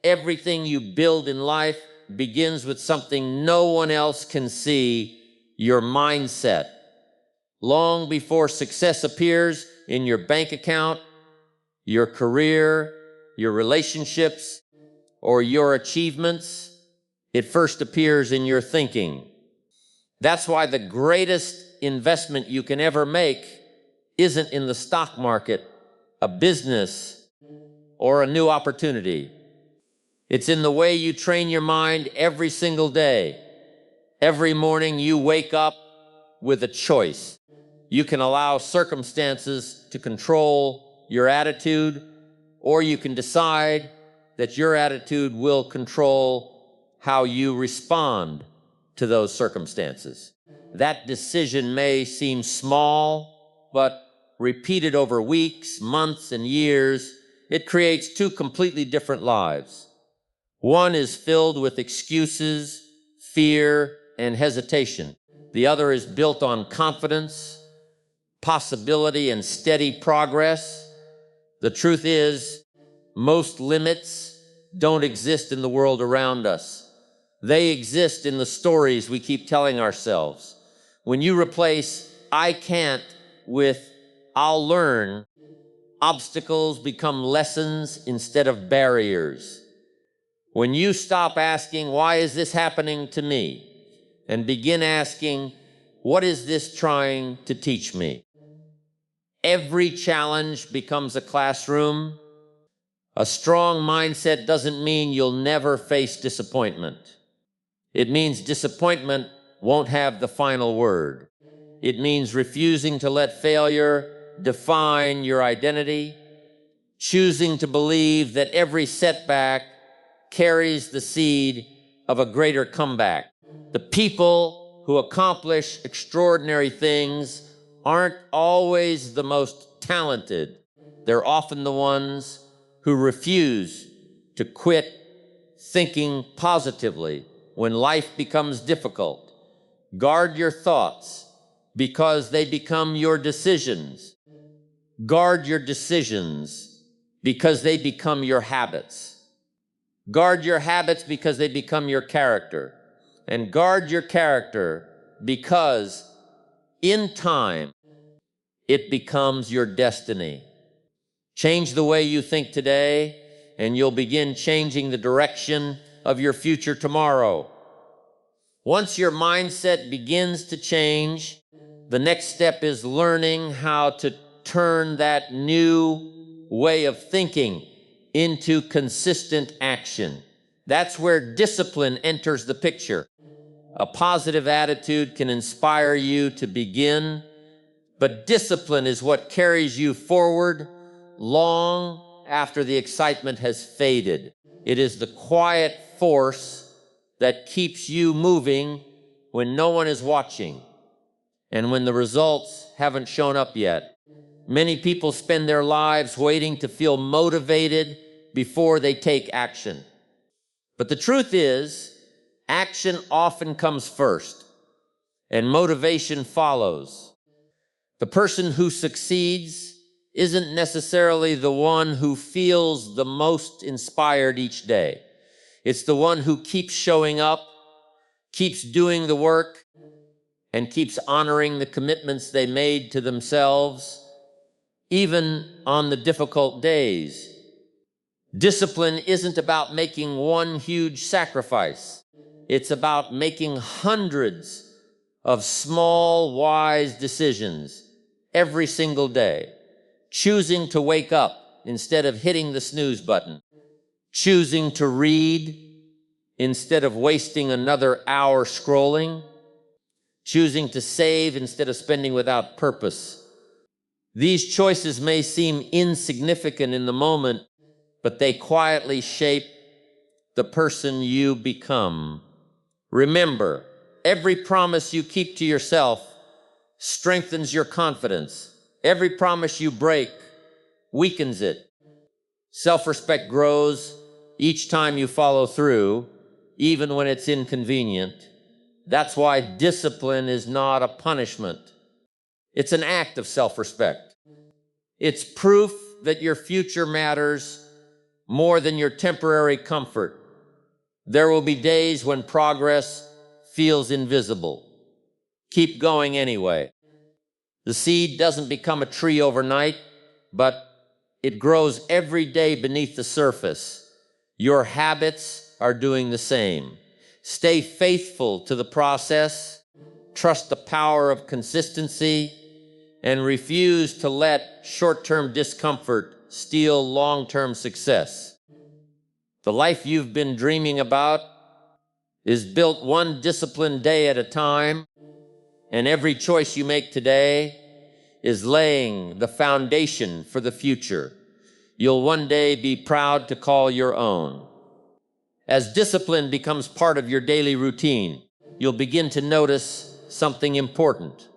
everything you build in life begins with something no one else can see: your mindset. Long before success appears in your bank account, your career, your relationships, or your achievements, it first appears in your thinking. That's why the greatest investment you can ever make isn't in the stock market, a business, or a new opportunity. It's in the way you train your mind every single day. Every morning you wake up with a choice. You can allow circumstances to control your attitude, or you can decide that your attitude will control how you respond to those circumstances. That decision may seem small, but repeated over weeks, months, and years, it creates two completely different lives. One is filled with excuses, fear, and hesitation. The other is built on confidence, possibility, and steady progress. The truth is, most limits don't exist in the world around us. They exist in the stories we keep telling ourselves. When you replace "I can't" with "I'll learn," obstacles become lessons instead of barriers. When you stop asking, "Why is this happening to me?" and begin asking, "What is this trying to teach me?" every challenge becomes a classroom. A strong mindset doesn't mean you'll never face disappointment. It means disappointment won't have the final word. It means refusing to let failure define your identity, choosing to believe that every setback carries the seed of a greater comeback. The people who accomplish extraordinary things aren't always the most talented. They're often the ones who refuse to quit thinking positively when life becomes difficult. Guard your thoughts because they become your decisions. Guard your decisions because they become your habits. Guard your habits because they become your character. And guard your character because in time, it becomes your destiny. Change the way you think today, and you'll begin changing the direction of your future tomorrow. Once your mindset begins to change, the next step is learning how to turn that new way of thinking into consistent action. That's where discipline enters the picture. A positive attitude can inspire you to begin, but discipline is what carries you forward long after the excitement has faded. It is the quiet force that keeps you moving when no one is watching and when the results haven't shown up yet. Many people spend their lives waiting to feel motivated before they take action. But the truth is, action often comes first, and motivation follows. The person who succeeds isn't necessarily the one who feels the most inspired each day. It's the one who keeps showing up, keeps doing the work, and keeps honoring the commitments they made to themselves, even on the difficult days. Discipline isn't about making one huge sacrifice. It's about making hundreds of small, wise decisions every single day. Choosing to wake up instead of hitting the snooze button. Choosing to read instead of wasting another hour scrolling. Choosing to save instead of spending without purpose. These choices may seem insignificant in the moment, but they quietly shape the person you become. Remember, every promise you keep to yourself strengthens your confidence. Every promise you break weakens it. Self-respect grows each time you follow through, even when it's inconvenient. That's why discipline is not a punishment. It's an act of self-respect. It's proof that your future matters more than your temporary comfort. There will be days when progress feels invisible. Keep going anyway. The seed doesn't become a tree overnight, but it grows every day beneath the surface. Your habits are doing the same. Stay faithful to the process, trust the power of consistency, and refuse to let short-term discomfort steal long-term success. The life you've been dreaming about is built one disciplined day at a time, and every choice you make today is laying the foundation for the future you'll one day be proud to call your own. As discipline becomes part of your daily routine, you'll begin to notice something important.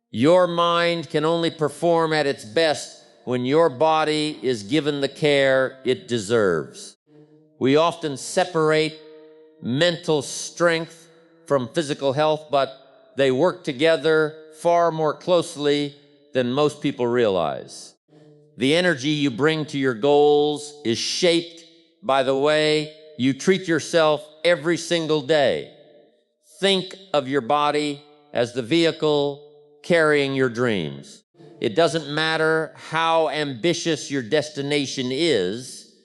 Your mind can only perform at its best when your body is given the care it deserves. We often separate mental strength from physical health, but they work together far more closely than most people realize. The energy you bring to your goals is shaped by the way you treat yourself every single day. Think of your body as the vehicle carrying your dreams. It doesn't matter how ambitious your destination is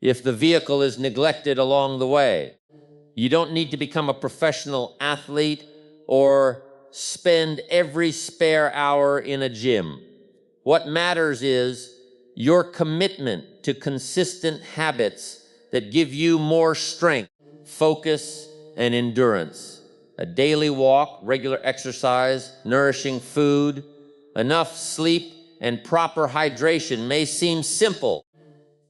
if the vehicle is neglected along the way. You don't need to become a professional athlete or spend every spare hour in a gym. What matters is your commitment to consistent habits that give you more strength, focus, and endurance. A daily walk, regular exercise, nourishing food, enough sleep, and proper hydration may seem simple,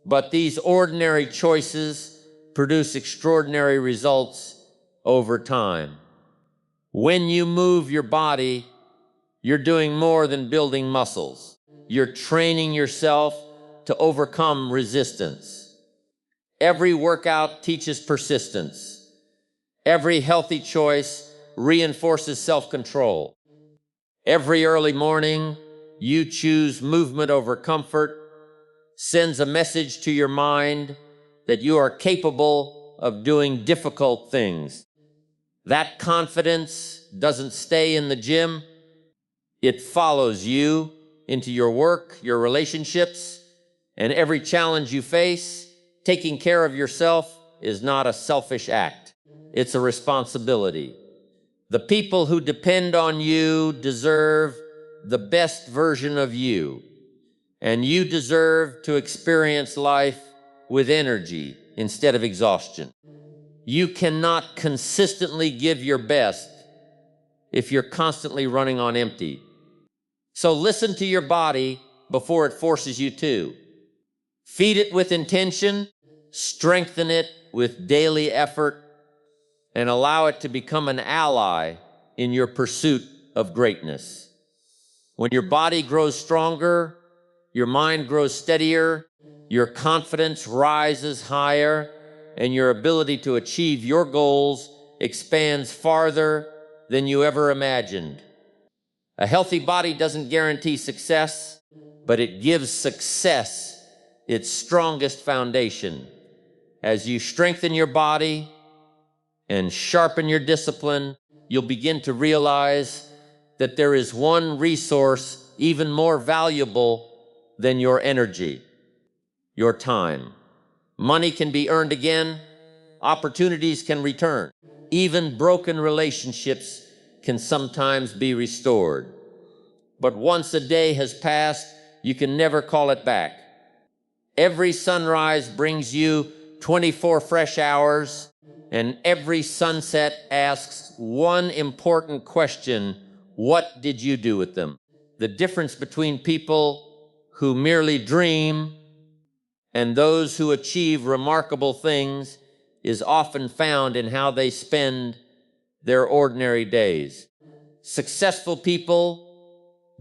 but these ordinary choices produce extraordinary results over time. When you move your body, you're doing more than building muscles. You're training yourself to overcome resistance. Every workout teaches persistence. Every healthy choice reinforces self-control. Every early morning, you choose movement over comfort, sends a message to your mind that you are capable of doing difficult things. That confidence doesn't stay in the gym. It follows you into your work, your relationships, and every challenge you face. Taking care of yourself is not a selfish act. It's a responsibility. The people who depend on you deserve the best version of you, and you deserve to experience life with energy instead of exhaustion. You cannot consistently give your best if you're constantly running on empty. So listen to your body before it forces you to. Feed it with intention, strengthen it with daily effort, and allow it to become an ally in your pursuit of greatness. When your body grows stronger, your mind grows steadier, your confidence rises higher, and your ability to achieve your goals expands farther than you ever imagined. A healthy body doesn't guarantee success, but it gives success its strongest foundation. As you strengthen your body and sharpen your discipline, you'll begin to realize that there is one resource even more valuable than your energy: your time. Money can be earned again, opportunities can return. Even broken relationships can sometimes be restored. But once a day has passed, you can never call it back. Every sunrise brings you 24 fresh hours, and every sunset asks one important question: what did you do with them? The difference between people who merely dream and those who achieve remarkable things is often found in how they spend their ordinary days. Successful people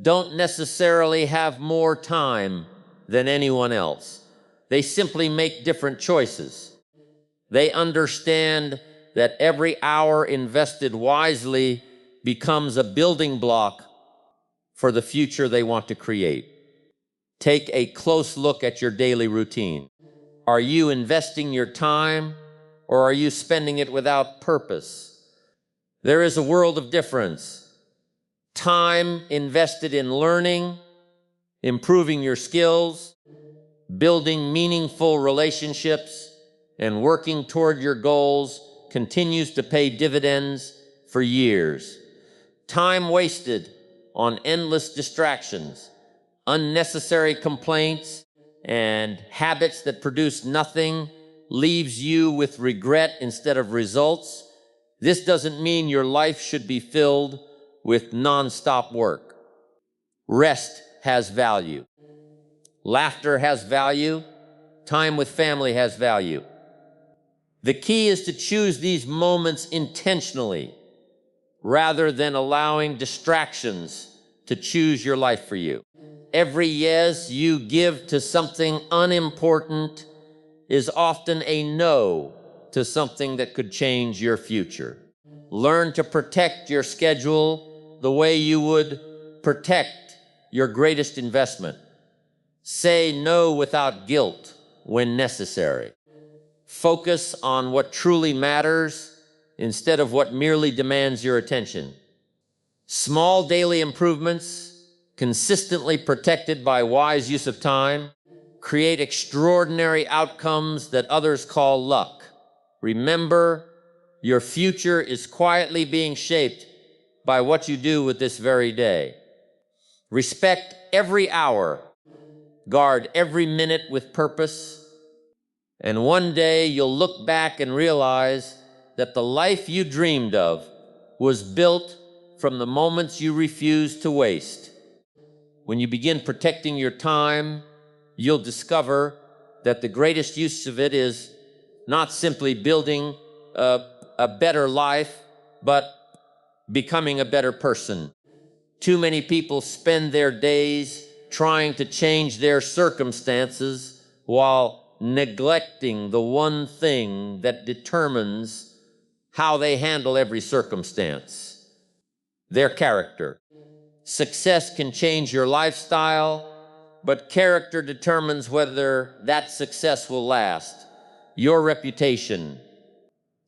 don't necessarily have more time than anyone else. They simply make different choices. They understand that every hour invested wisely becomes a building block for the future they want to create. Take a close look at your daily routine. Are you investing your time, or are you spending it without purpose? There is a world of difference. Time invested in learning, improving your skills, building meaningful relationships, and working toward your goals continues to pay dividends for years. Time wasted on endless distractions, unnecessary complaints, and habits that produce nothing leaves you with regret instead of results. This doesn't mean your life should be filled with nonstop work. Rest has value. Laughter has value. Time with family has value. The key is to choose these moments intentionally rather than allowing distractions to choose your life for you. Every yes you give to something unimportant is often a no to something that could change your future. Learn to protect your schedule the way you would protect your greatest investment. Say no without guilt when necessary. Focus on what truly matters instead of what merely demands your attention. Small daily improvements, consistently protected by wise use of time, create extraordinary outcomes that others call luck. Remember, your future is quietly being shaped by what you do with this very day. Respect every hour, guard every minute with purpose, and one day you'll look back and realize that the life you dreamed of was built from the moments you refused to waste. When you begin protecting your time, you'll discover that the greatest use of it is not simply building a better life, but becoming a better person. Too many people spend their days trying to change their circumstances while neglecting the one thing that determines how they handle every circumstance: their character. Success can change your lifestyle, but character determines whether that success will last. Your reputation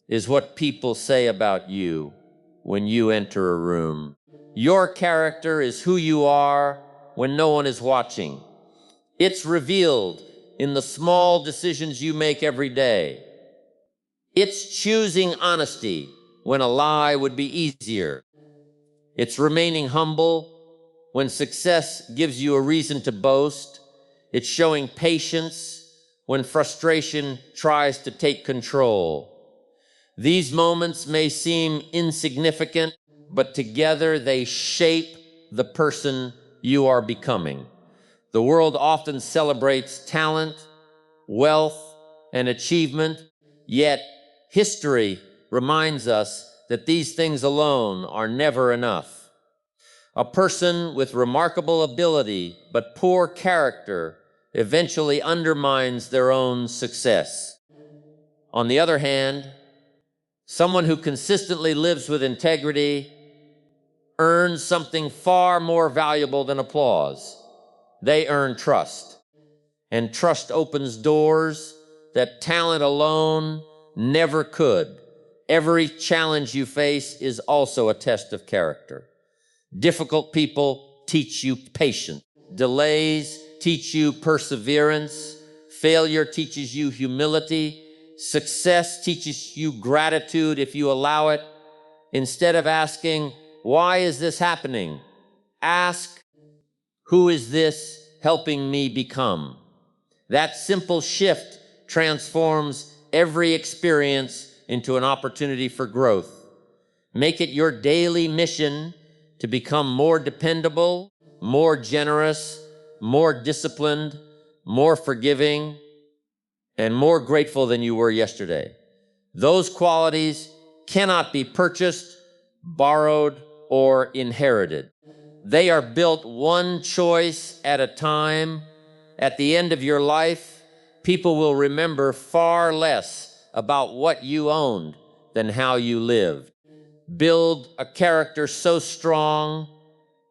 is what people say about you when you enter a room. Your character is who you are when no one is watching. It's revealed in the small decisions you make every day. It's choosing honesty when a lie would be easier. It's remaining humble when success gives you a reason to boast. It's showing patience when frustration tries to take control. These moments may seem insignificant, but together they shape the person you are becoming. The world often celebrates talent, wealth, and achievement, yet history reminds us that these things alone are never enough. A person with remarkable ability but poor character eventually undermines their own success. On the other hand, someone who consistently lives with integrity earns something far more valuable than applause. They earn trust, and trust opens doors that talent alone never could. Every challenge you face is also a test of character. Difficult people teach you patience. Delays teach you perseverance. Failure teaches you humility. Success teaches you gratitude if you allow it. Instead of asking, "Why is this happening?" ask, "Who is this helping me become?" That simple shift transforms every experience into an opportunity for growth. Make it your daily mission to become more dependable, more generous, more disciplined, more forgiving, and more grateful than you were yesterday. Those qualities cannot be purchased, borrowed, or inherited. They are built one choice at a time. At the end of your life, people will remember far less about what you owned than how you lived. Build a character so strong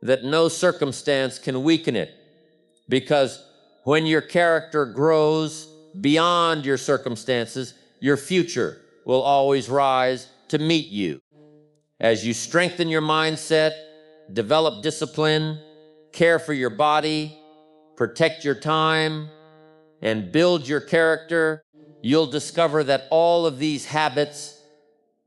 that no circumstance can weaken it, because when your character grows, beyond your circumstances, your future will always rise to meet you. As you strengthen your mindset, develop discipline, care for your body, protect your time, and build your character, you'll discover that all of these habits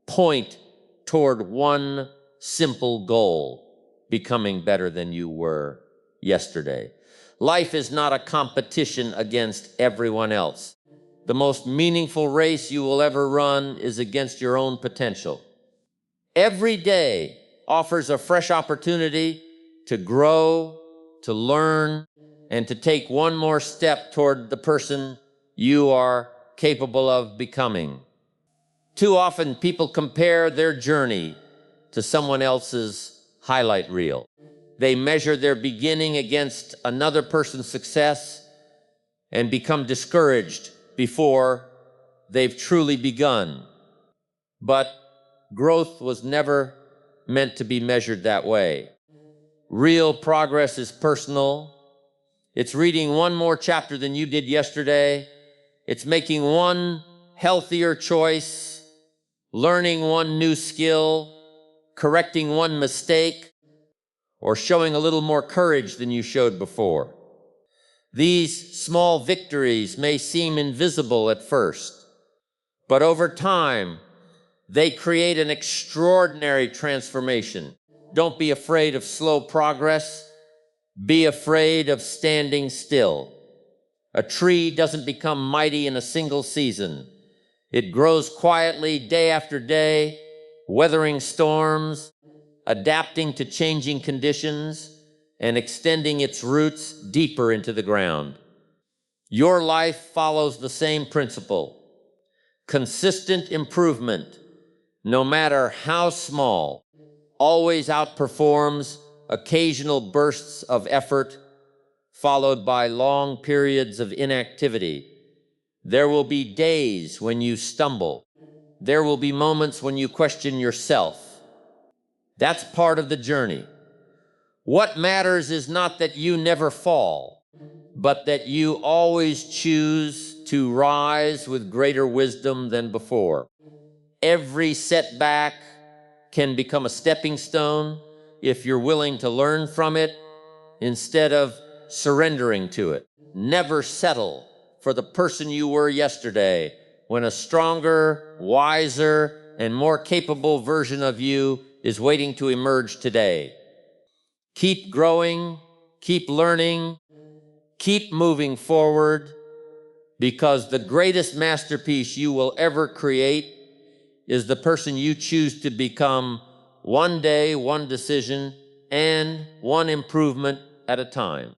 point toward one simple goal: becoming better than you were yesterday. Life is not a competition against everyone else. The most meaningful race you will ever run is against your own potential. Every day offers a fresh opportunity to grow, to learn, and to take one more step toward the person you are capable of becoming. Too often, people compare their journey to someone else's highlight reel. They measure their beginning against another person's success and become discouraged before they've truly begun. But growth was never meant to be measured that way. Real progress is personal. It's reading one more chapter than you did yesterday. It's making one healthier choice, learning one new skill, correcting one mistake, or showing a little more courage than you showed before. These small victories may seem invisible at first, but over time, they create an extraordinary transformation. Don't be afraid of slow progress. Be afraid of standing still. A tree doesn't become mighty in a single season. It grows quietly day after day, weathering storms, adapting to changing conditions, and extending its roots deeper into the ground. Your life follows the same principle. Consistent improvement, no matter how small, always outperforms occasional bursts of effort followed by long periods of inactivity. There will be days when you stumble. There will be moments when you question yourself. That's part of the journey. What matters is not that you never fall, but that you always choose to rise with greater wisdom than before. Every setback can become a stepping stone if you're willing to learn from it instead of surrendering to it. Never settle for the person you were yesterday when a stronger, wiser, and more capable version of you is waiting to emerge today. Keep growing, keep learning, keep moving forward, because the greatest masterpiece you will ever create is the person you choose to become, one day, one decision, and one improvement at a time.